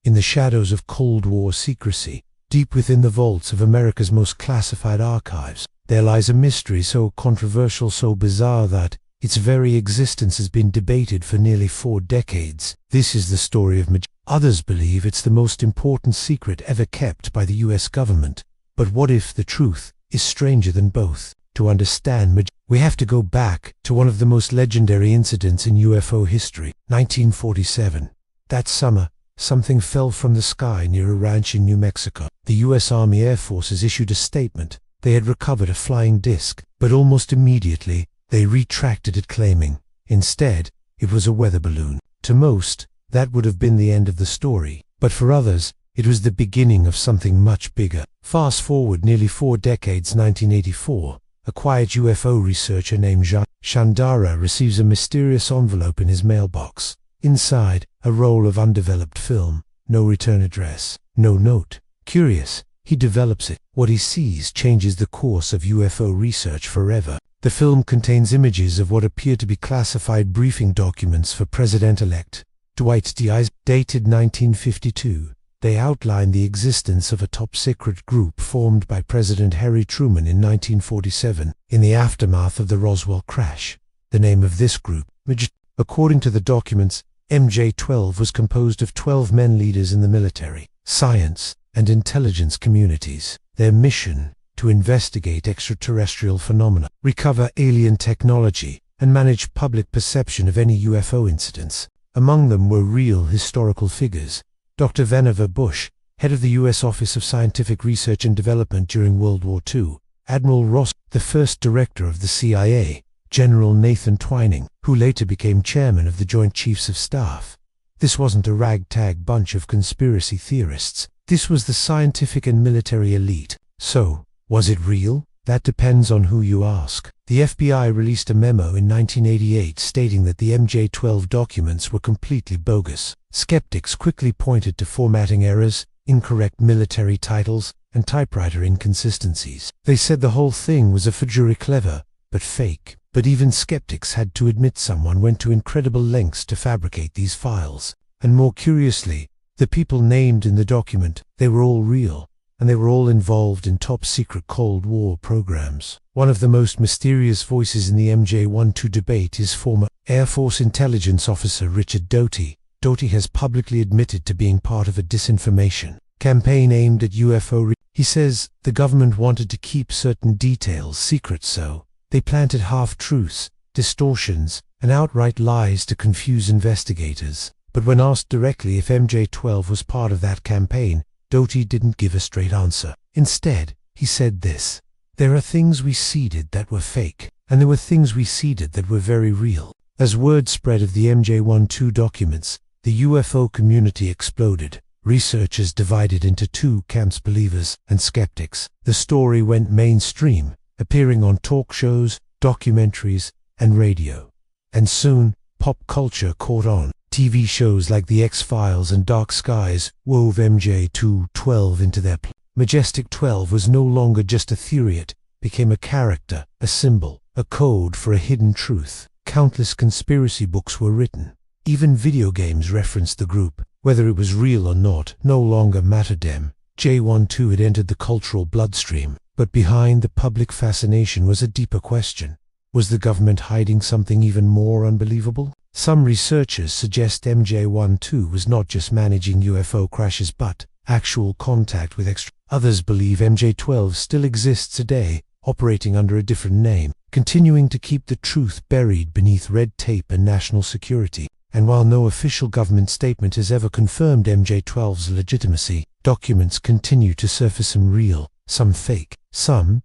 In the shadows of Cold War secrecy, deep within the vaults of America's most classified archives, there lies a mystery so controversial, so bizarre that its very existence has been debated for nearly 4 decades. This is the story of Majestic. Others believe it's the most important secret ever kept by the US government. But what if the truth is stranger than both? To understand Majestic, we have to go back to one of the most legendary incidents in UFO history, 1947. That summer, something fell from the sky near a ranch in New Mexico. The US Army Air Forces issued a statement. They had recovered a flying disc, but almost immediately, they retracted it, claiming, instead, it was a weather balloon. To most, that would have been the end of the story, but for others, it was the beginning of something much bigger. Fast forward nearly 4 decades, 1984, a quiet UFO researcher named Jaime Shandera receives a mysterious envelope in his mailbox. Inside, a roll of undeveloped film, no return address, no note. Curious, he develops it. What he sees changes the course of UFO research forever. The film contains images of what appear to be classified briefing documents for President-elect Dwight D. Eisenhower, dated 1952. They outline the existence of a top-secret group formed by President Harry Truman in 1947 in the aftermath of the Roswell crash. The name of this group, Majestic. According to the documents, MJ-12 was composed of 12 men leaders in the military, science, and intelligence communities. Their mission: to investigate extraterrestrial phenomena, recover alien technology, and manage public perception of any UFO incidents. Among them were real historical figures. Dr. Vannevar Bush, head of the U.S. Office of Scientific Research and Development during World War II, Admiral Ross, the first director of the CIA, General Nathan Twining, who later became chairman of the Joint Chiefs of Staff. This wasn't a ragtag bunch of conspiracy theorists. This was the scientific and military elite. So, was it real? That depends on who you ask. The FBI released a memo in 1988 stating that the MJ-12 documents were completely bogus. Skeptics quickly pointed to formatting errors, incorrect military titles, and typewriter inconsistencies. They said the whole thing was a forgery, clever, but fake. But even skeptics had to admit someone went to incredible lengths to fabricate these files. And more curiously, the people named in the document, they were all real, and they were all involved in top-secret Cold War programs. One of the most mysterious voices in the MJ-12 debate is former Air Force intelligence officer Richard Doty. Doty has publicly admitted to being part of a disinformation campaign aimed at UFO. He says the government wanted to keep certain details secret, so they planted half-truths, distortions, and outright lies to confuse investigators. But when asked directly if MJ-12 was part of that campaign, Doty didn't give a straight answer. Instead, he said this: "There are things we seeded that were fake, and there were things we seeded that were very real." As word spread of the MJ-12 documents, the UFO community exploded. Researchers divided into 2 camps: believers and skeptics. The story went mainstream, appearing on talk shows, documentaries, and radio. And soon, pop culture caught on. TV shows like the X-Files and Dark Skies wove MJ-12 into their plot. Majestic 12 was no longer just a theory, it became a character, a symbol, a code for a hidden truth. Countless conspiracy books were written. Even video games referenced the group. Whether it was real or not no longer mattered. MJ-12 had entered the cultural bloodstream. But behind the public fascination was a deeper question. Was the government hiding something even more unbelievable? Some researchers suggest MJ-12 was not just managing UFO crashes but actual contact with extra. Others believe MJ-12 still exists today, operating under a different name, continuing to keep the truth buried beneath red tape and national security. And while no official government statement has ever confirmed MJ-12's legitimacy, documents continue to surface, some real, some fake, some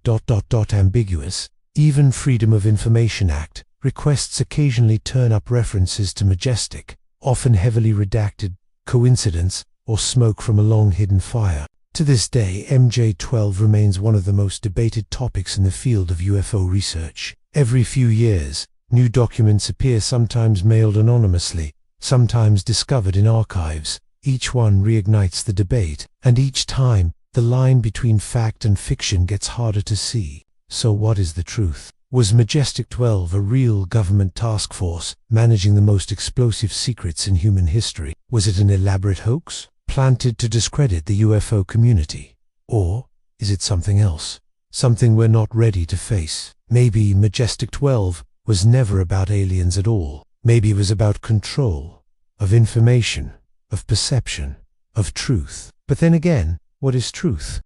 ambiguous. Even Freedom of Information Act requests occasionally turn up references to Majestic, often heavily redacted, coincidence, or smoke from a long-hidden fire. To this day, MJ-12 remains one of the most debated topics in the field of UFO research. Every few years, new documents appear, sometimes mailed anonymously, sometimes discovered in archives. Each one reignites the debate, and each time, the line between fact and fiction gets harder to see. So what is the truth? Was Majestic 12 a real government task force, managing the most explosive secrets in human history? Was it an elaborate hoax? planted to discredit the UFO community? Or is it something else? Something we're not ready to face? Maybe Majestic 12 was never about aliens at all. Maybe it was about control, of information, of perception, of truth. But then again, what is truth?